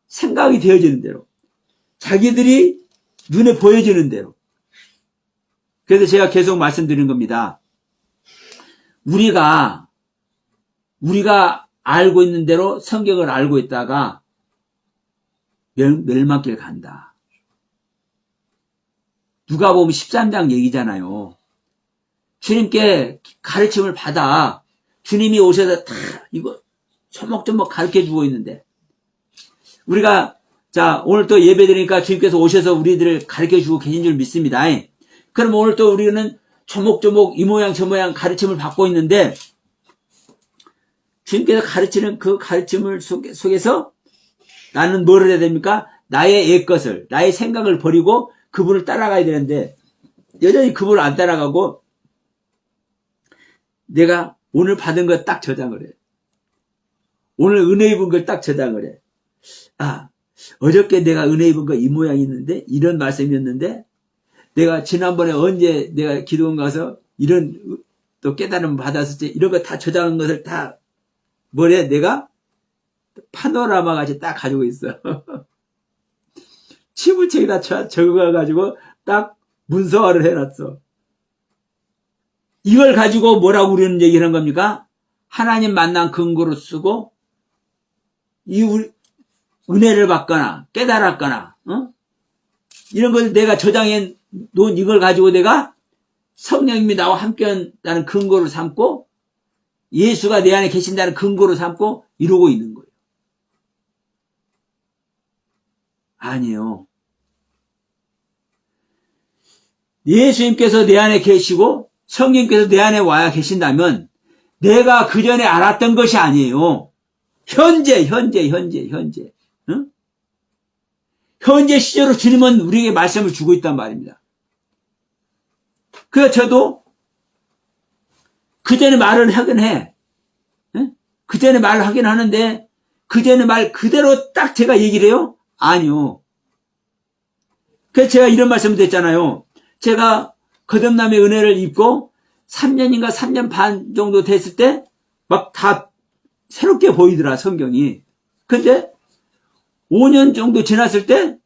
생각이 되어지는 대로, 자기들이 눈에 보여지는 대로. 그래서 제가 계속 말씀드린 겁니다. 우리가 알고 있는 대로 성경을 알고 있다가 멸망길 간다. 누가복음 13장 얘기잖아요. 주님께 가르침을 받아. 주님이 오셔서 다 이거 조목조목 가르쳐 주고 있는데 우리가 자 오늘 또 예배 드리니까 주님께서 오셔서 우리들을 가르쳐 주고 계신 줄 믿습니다. 그럼 오늘 또 우리는 조목조목 이 모양 저 모양 가르침을 받고 있는데 주님께서 가르치는 그 가르침을 속에서 나는 뭐를 해야 됩니까? 나의 옛것을, 나의 생각을 버리고 그분을 따라가야 되는데 여전히 그분을 안 따라가고 내가 오늘 받은 거 딱 저장을 해. 오늘 은혜 입은 걸 딱 저장을 해. 아, 어저께 내가 은혜 입은 거 이 모양이 있는데 이런 말씀이었는데 내가 지난번에 언제 내가 기도원 가서 이런 또 깨달음을 받았을지 이런 거 다 저장한 것을 다 뭐래 내가 파노라마 같이 딱 가지고 있어. 치부책에다 적어가지고 딱 문서화를 해놨어. 이걸 가지고 뭐라고 우리는 얘기를 한 겁니까? 하나님 만난 근거로 쓰고 이 은혜를 받거나 깨달았거나 이런 걸 내가 저장해 놓은 이걸 가지고 내가 성령님이 나와 함께 한다는 근거로 삼고 예수가 내 안에 계신다는 근거로 삼고 이러고 있는 거예요. 아니에요. 예수님께서 내 안에 계시고 성령님께서 내 안에 와야 계신다면 내가 그 전에 알았던 것이 아니에요. 현재. 응? 현재 시제로 주님은 우리에게 말씀을 주고 있단 말입니다. 그래서 저도 그 전에 말을 하긴 해. 응? 그 전에 말을 하긴 하는데 그 전에 말 그대로 딱 제가 얘기를 해요? 아니요. 그래서 제가 이런 말씀을 드렸잖아요. 제가 거듭남의 은혜를 입고 3년인가 3년 반 정도 됐을 때 막 다 새롭게 보이더라, 성경이. 근데 5년 정도 지났을 때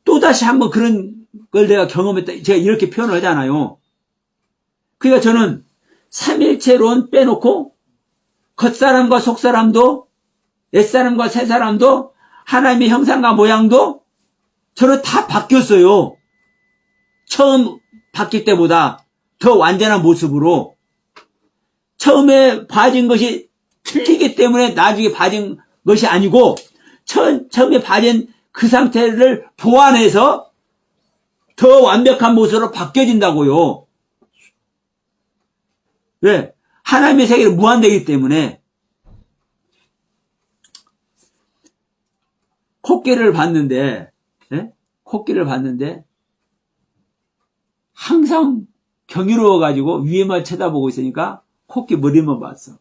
또다시 한번 그런 걸 내가 경험했다. 제가 이렇게 표현을 하잖아요. 그러니까 저는 삼일체론 빼놓고 겉사람과 속사람도 옛사람과 새사람도 하나님의 형상과 모양도 저는 다 바뀌었어요. 처음 바뀔 때보다 더 완전한 모습으로. 처음에 봐진 것이 틀리기 때문에 나중에 봐진 것이 아니고 처음에 봐진 그 상태를 보완해서 더 완벽한 모습으로 바뀌어진다고요. 왜? 하나님의 세계는 무한되기 때문에. 코끼리를 봤는데, 예? 코끼리를 봤는데 항상 경이로워가지고 위에만 쳐다보고 있으니까 코끼리 머리만 봤어.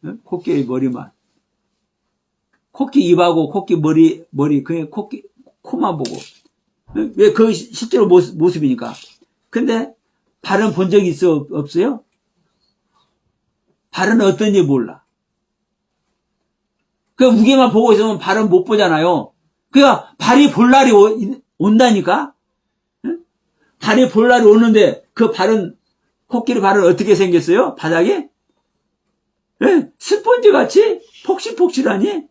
예? 코끼리 머리만. 코끼리 입하고 코끼리 머리 그냥 코끼리 코만 보고. 예? 왜? 그 실제로 모습이니까. 근데 발은 본 적이 있어 없어요? 발은 어떤지 몰라. 그 위에만 보고 있으면 발은 못 보잖아요. 그러니까 발이 볼 날이 온다니까. 응? 발이 볼 날이 오는데 그 발은 코끼리 발은 어떻게 생겼어요? 바닥에? 네? 스펀지 같이 폭신폭신하니?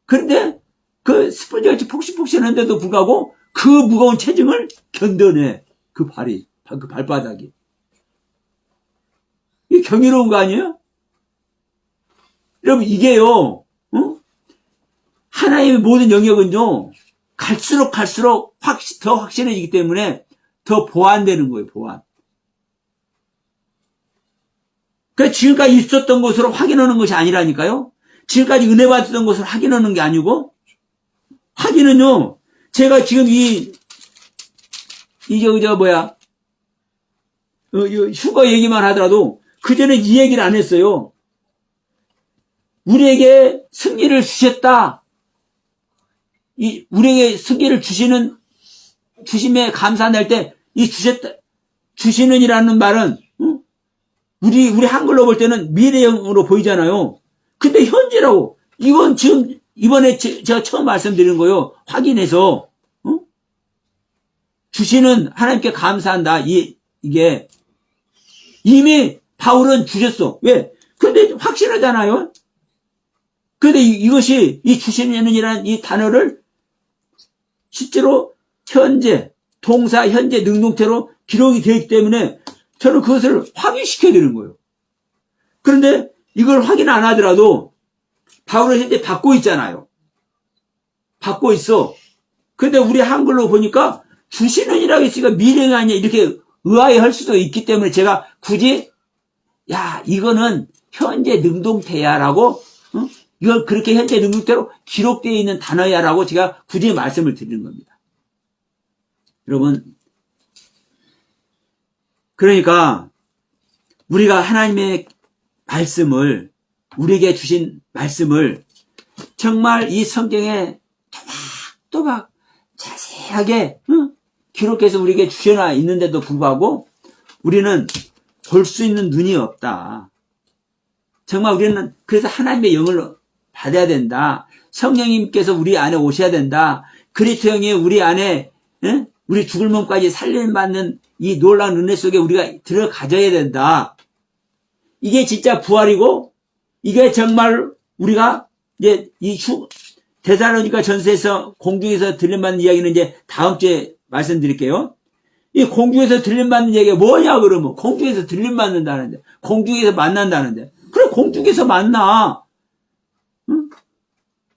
그런데 그 스펀지 같이 폭신폭신한데도 불구하고 그 무거운 체중을 견뎌내. 그 발이, 그 발바닥이. 이게 경이로운 거 아니에요? 여러분 이게요. 하나님의 모든 영역은요, 갈수록 더 확실해지기 때문에 더 보완되는 거예요, 보완. 그러니까 지금까지 있었던 것으로 확인하는 것이 아니라니까요? 지금까지 은혜 받았던 것을 확인하는 게 아니고, 확인은요, 제가 지금 휴거 얘기만 하더라도, 그전에 이 얘기를 안 했어요. 우리에게 승리를 주셨다. 우리에게 승리를 주심에 감사할 때, 주시는이라는 말은, 우리 한글로 볼 때는 미래형으로 보이잖아요. 근데 현재라고. 이건 지금, 이번에 제가 처음 말씀드린 거예요. 확인해서, 주시는 하나님께 감사한다. 이게. 이미 바울은 주셨어. 왜? 근데 확신하잖아요. 근데 이것이, 이 주시는이라는 이 단어를 실제로 현재, 동사, 현재, 능동태로 기록이 되었기 때문에 저는 그것을 확인시켜야 되는 거예요. 그런데 이걸 확인 안 하더라도 바울은 현재 받고 있잖아요. 받고 있어. 근데 우리 한글로 보니까 주시는이라고 했으니까 미래가 아니야. 이렇게 의아해할 수도 있기 때문에 제가 굳이 이거는 현재 능동태야라고 이걸 그렇게 현재 능동태로 기록되어 있는 단어야라고 제가 굳이 말씀을 드리는 겁니다. 여러분, 그러니까 우리가 하나님의 말씀을, 우리에게 주신 말씀을 정말 이 성경에 또박 자세하게 기록해서 우리에게 주셔놔 있는데도 불구하고 우리는 볼 수 있는 눈이 없다. 정말 우리는 그래서 하나님의 영을 받아야 된다. 성령님께서 우리 안에 오셔야 된다. 그리스도 형이 우리 안에 우리 죽을 몸까지 살림받는 이 놀라운 은혜 속에 우리가 들어가져야 된다. 이게 진짜 부활이고 이게 정말 우리가 이제 데살로니가 전서에서 공중에서 들림받는 이야기는 이제 다음 주에 말씀드릴게요. 이 공중에서 들림받는 얘기가 뭐냐 그러면 공중에서 들림받는다는데 공중에서 만난다는데 그래 공중에서 만나. 응?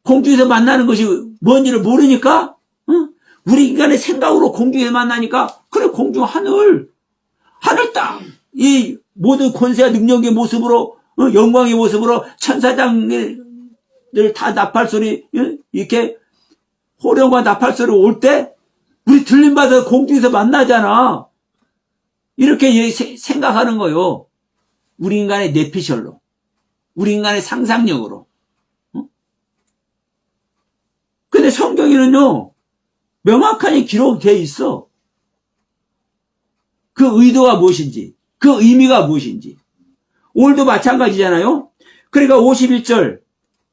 공중에서 만나는 것이 뭔지를 모르니까 우리 인간의 생각으로 공중에서 만나니까 그래 공중 하늘 땅 이 모든 권세와 능력의 모습으로 영광의 모습으로 천사장들 다 나팔소리 이렇게 호령과 나팔소리 올 때 우리 들림받아서 공중에서 만나잖아. 이렇게 생각하는 거요. 우리 인간의 뇌피셜로 우리 인간의 상상력으로. 근데 성경에는요 명확하게 기록되어 있어. 그 의도가 무엇인지, 그 의미가 무엇인지. 오늘도 마찬가지잖아요. 그러니까 51절,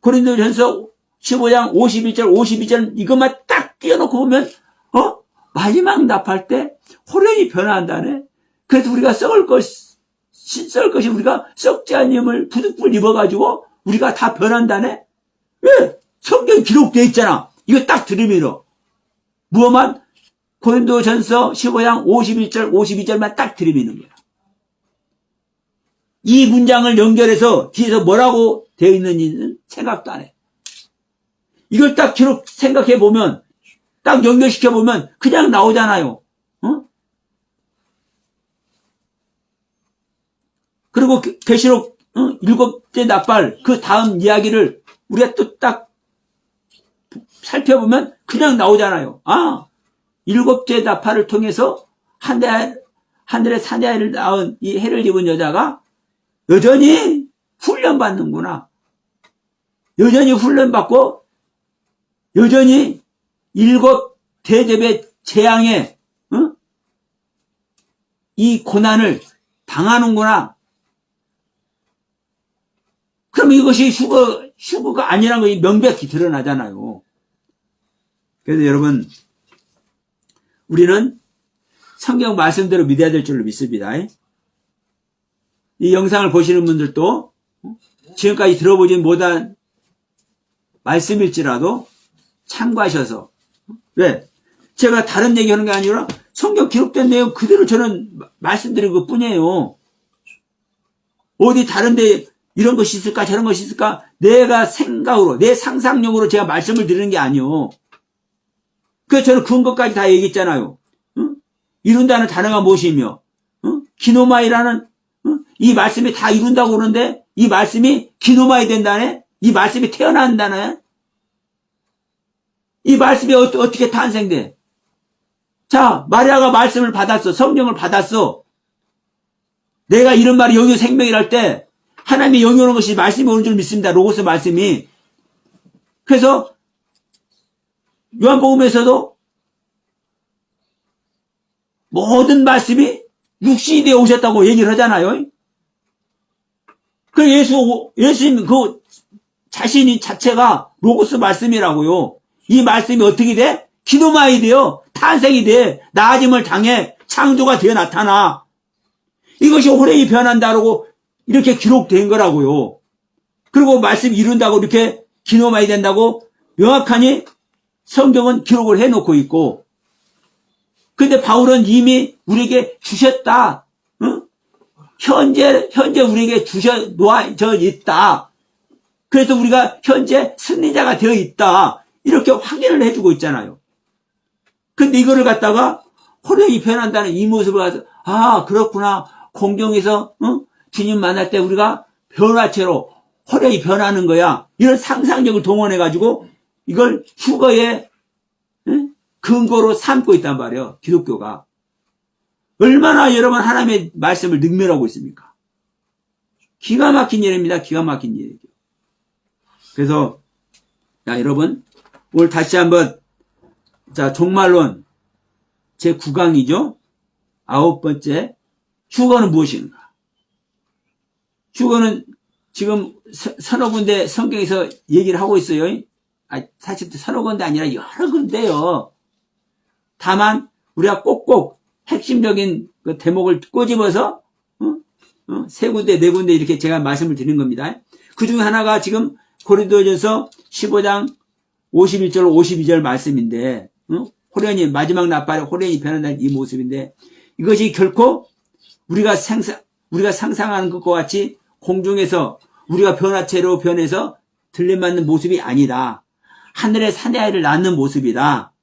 고린도전서 15장 51절, 52절 이것만 딱 띄워놓고 보면 마지막 납할 때 호련히 변화한다네. 그래서 우리가 썩을 것이 우리가 썩지 않음을 부득불 입어가지고 우리가 다 변한다네. 왜? 성경 기록되어 있잖아. 이거 딱 들으면 무엇만? 고린도전서 15장 51절 52절만 딱 들으면 거야. 이 문장을 연결해서 뒤에서 뭐라고 되어 있는지는 생각도 안 해. 이걸 딱 기록 생각해 보면, 딱 연결시켜 보면 그냥 나오잖아요. 그리고 계시록 7째 납발 그 다음 이야기를 우리가 또 딱 살펴보면 그냥 나오잖아요. 7째 납발을 통해서 하늘의 사내아이를 낳은 이 해를 입은 여자가 여전히 훈련받는구나. 여전히 훈련받고 여전히 7 대접의 재앙에 이 고난을 당하는구나. 그럼 이것이 휴거가 아니라는 것이 명백히 드러나잖아요. 그래서 여러분, 우리는 성경 말씀대로 믿어야 될 줄로 믿습니다. 이 영상을 보시는 분들도 지금까지 들어보지 못한 말씀일지라도 참고하셔서, 왜? 제가 다른 얘기하는 게 아니라 성경 기록된 내용 그대로 저는 말씀드린 것 뿐이에요. 어디 다른데 이런 것이 있을까 저런 것이 있을까 내가 생각으로 내 상상력으로 제가 말씀을 드리는 게 아니요. 그래서 저는 근거까지 다 얘기했잖아요. 이룬다는 단어가 무엇이며 기노마이라는 이 말씀이 다 이룬다고 그러는데 이 말씀이 기노마이 된다네. 이 말씀이 태어난다네. 이 말씀이 어떻게 탄생돼? 자, 마리아가 말씀을 받았어. 성령을 받았어. 내가 이런 말이 영유 생명이랄 때 하나님이 영유하는 것이 말씀이 오는 줄 믿습니다. 로고스 말씀이. 그래서 요한복음에서도 모든 말씀이 육신이 되어 오셨다고 얘기를 하잖아요. 그 예수님 그 자신이 자체가 로고스 말씀이라고요. 이 말씀이 어떻게 돼? 기노마이 돼요. 탄생이 돼. 나아짐을 당해 창조가 되어 나타나. 이것이 호련히 변한다라고 이렇게 기록된 거라고요. 그리고 말씀이 이룬다고 이렇게 기노마이 된다고 명확하니 성경은 기록을 해놓고 있고, 근데 바울은 이미 우리에게 주셨다. 현재 우리에게 놓아져 있다. 그래서 우리가 현재 승리자가 되어 있다. 이렇게 확인을 해주고 있잖아요. 근데 이거를 갖다가 호련히 변한다는 이 모습을 가서 그렇구나. 공경에서 주님 만날 때 우리가 변화체로 호련히 변하는 거야. 이런 상상력을 동원해가지고 이걸 휴거의 근거로 삼고 있단 말이에요. 기독교가. 얼마나 여러분 하나님의 말씀을 능멸하고 있습니까? 기가 막힌 일입니다. 기가 막힌 일이죠. 그래서 여러분 오늘 다시 한번 종말론 제 9강이죠. 9번째 휴거는 무엇인가? 휴거는 지금 서너 군데 성경에서 얘기를 하고 있어요. 사실 서너 군데 아니라 여러 군데요. 다만 우리가 꼭꼭 핵심적인 그 대목을 꼬집어서 세 군데 네 군데 이렇게 제가 말씀을 드리는 겁니다. 그 중에 하나가 지금 고린도전서 15장 51절 52절 말씀인데 호련히 마지막 납발에 호련히 변한다는 이 모습인데 이것이 결코 우리가 상상하는 것과 같이 공중에서 우리가 변화체로 변해서 들림받는 모습이 아니다. 하늘의 사내아이를 낳는 모습이다.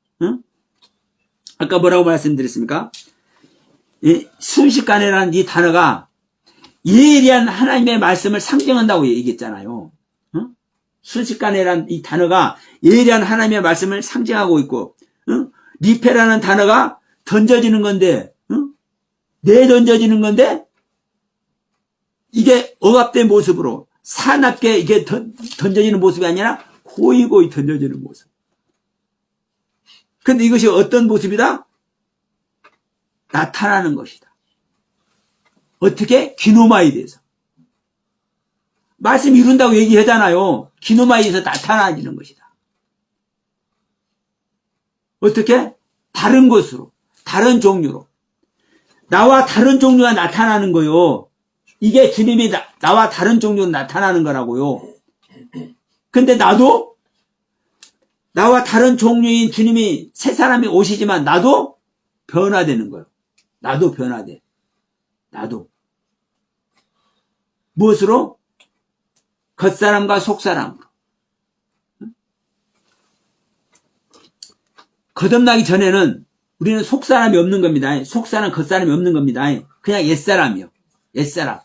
아까 뭐라고 말씀드렸습니까? 순식간에라는 이 단어가 예리한 하나님의 말씀을 상징한다고 얘기했잖아요. 순식간에라는 이 단어가 예리한 하나님의 말씀을 상징하고 있고, 리페라는 단어가 던져지는 건데, 내던져지는 건데, 이게 억압된 모습으로 사납게 이게 던져지는 모습이 아니라 고이고이 던져지는 모습. 근데 이것이 어떤 모습이다? 나타나는 것이다. 어떻게? 기노마에 대해서. 말씀 이룬다고 얘기하잖아요. 기노마에서 나타나지는 것이다. 어떻게? 다른 것으로, 다른 종류로. 나와 다른 종류가 나타나는 거요. 이게 주님이 나와 다른 종류로 나타나는 거라고요. 근데 나도 나와 다른 종류인 주님이 새 사람이 오시지만 나도 변화되는 거예요. 나도 변화돼. 나도. 무엇으로? 겉사람과 속사람으로. 거듭나기 전에는 우리는 속사람이 없는 겁니다. 속사람, 겉사람이 없는 겁니다. 그냥 옛사람이요. 옛사람.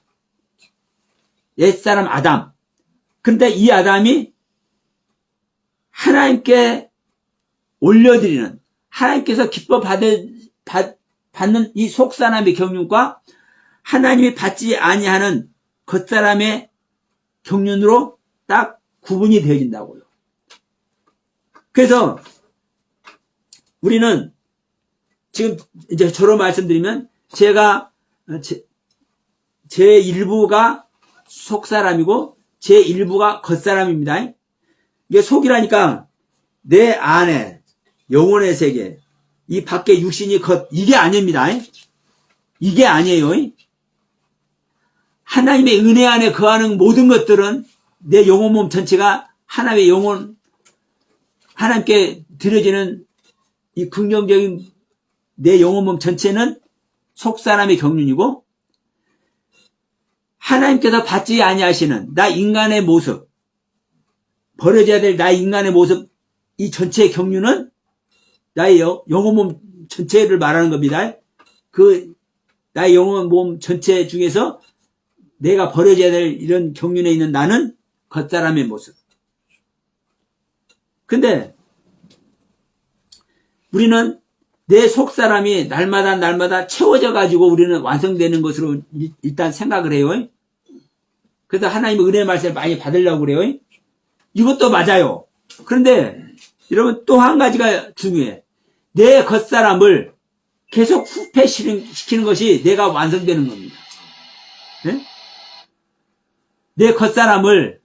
옛사람 아담. 그런데 이 아담이 하나님께 올려드리는, 하나님께서 기뻐 받는 이 속사람의 경륜과 하나님이 받지 아니하는 겉사람의 경륜으로 딱 구분이 되어진다고요. 그래서 우리는 지금 이제 저로 말씀드리면 제가 제 일부가 속사람이고 제 일부가 겉사람입니다. 이게 속이라니까 내 안에 영혼의 세계, 이 밖에 육신이 겉, 이게 아닙니다. 이게 아니에요. 하나님의 은혜 안에 거하는 모든 것들은 내 영혼 몸 전체가 하나님의 영혼, 하나님께 드려지는 이 긍정적인 내 영혼 몸 전체는 속사람의 경륜이고, 하나님께서 받지 아니하시는 나 인간의 모습, 버려져야 될 나 인간의 모습, 이 전체의 경륜은 나의 영혼 몸 전체를 말하는 겁니다. 나의 영혼 몸 전체 중에서 내가 버려져야 될 이런 경륜에 있는 나는 겉사람의 모습. 근데 우리는 내 속사람이 날마다 채워져 가지고 우리는 완성되는 것으로 일단 생각을 해요. 그래서 하나님의 은혜 말씀을 많이 받으려고 그래요. 이것도 맞아요. 그런데 여러분 또 한 가지가 중요해. 내 겉사람을 계속 후패시키는 것이 내가 완성되는 겁니다. 네? 내 겉사람을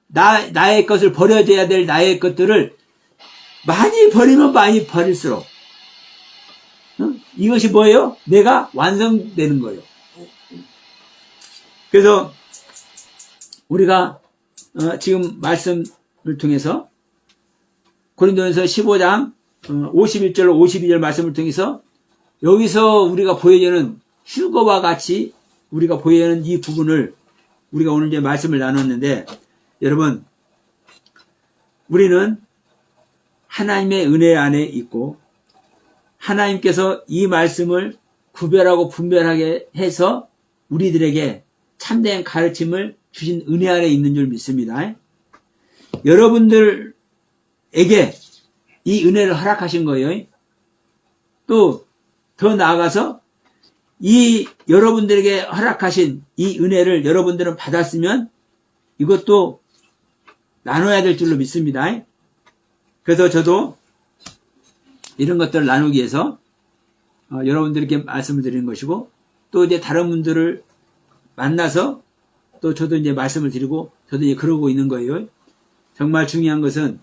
나의 것을 버려져야 될 나의 것들을 많이 버리면 많이 버릴수록 이것이 뭐예요? 내가 완성되는 거예요. 그래서 우리가 지금 말씀을 통해서 고린도전서 15장 51절로 52절 말씀을 통해서 여기서 우리가 보여지는 휴거와 같이 우리가 보여지는 이 부분을 우리가 오늘 이제 말씀을 나눴는데, 여러분 우리는 하나님의 은혜 안에 있고 하나님께서 이 말씀을 구별하고 분별하게 해서 우리들에게 참된 가르침을 주신 은혜 안에 있는 줄 믿습니다. 여러분들에게 이 은혜를 허락하신 거예요. 또 더 나아가서 이 여러분들에게 허락하신 이 은혜를 여러분들은 받았으면 이것도 나눠야 될 줄로 믿습니다. 그래서 저도 이런 것들을 나누기 위해서 여러분들에게 말씀을 드리는 것이고, 또 이제 다른 분들을 만나서 또 저도 이제 말씀을 드리고 저도 이제 그러고 있는 거예요. 정말 중요한 것은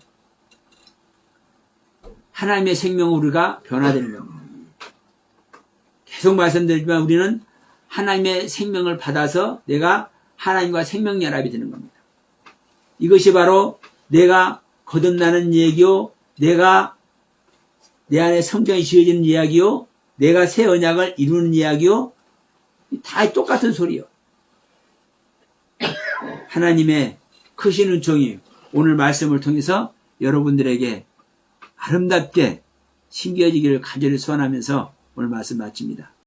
하나님의 생명으로 우리가 변화되는 겁니다. 계속 말씀드리지만 우리는 하나님의 생명을 받아서 내가 하나님과 생명연합이 되는 겁니다. 이것이 바로 내가 거듭나는 얘기요, 내가 내 안에 성경이 지어지는 이야기요, 내가 새 언약을 이루는 이야기요, 다 똑같은 소리요. 하나님의 크신 은총이 오늘 말씀을 통해서 여러분들에게 아름답게 심겨지기를 간절히 소원하면서 오늘 말씀 마칩니다.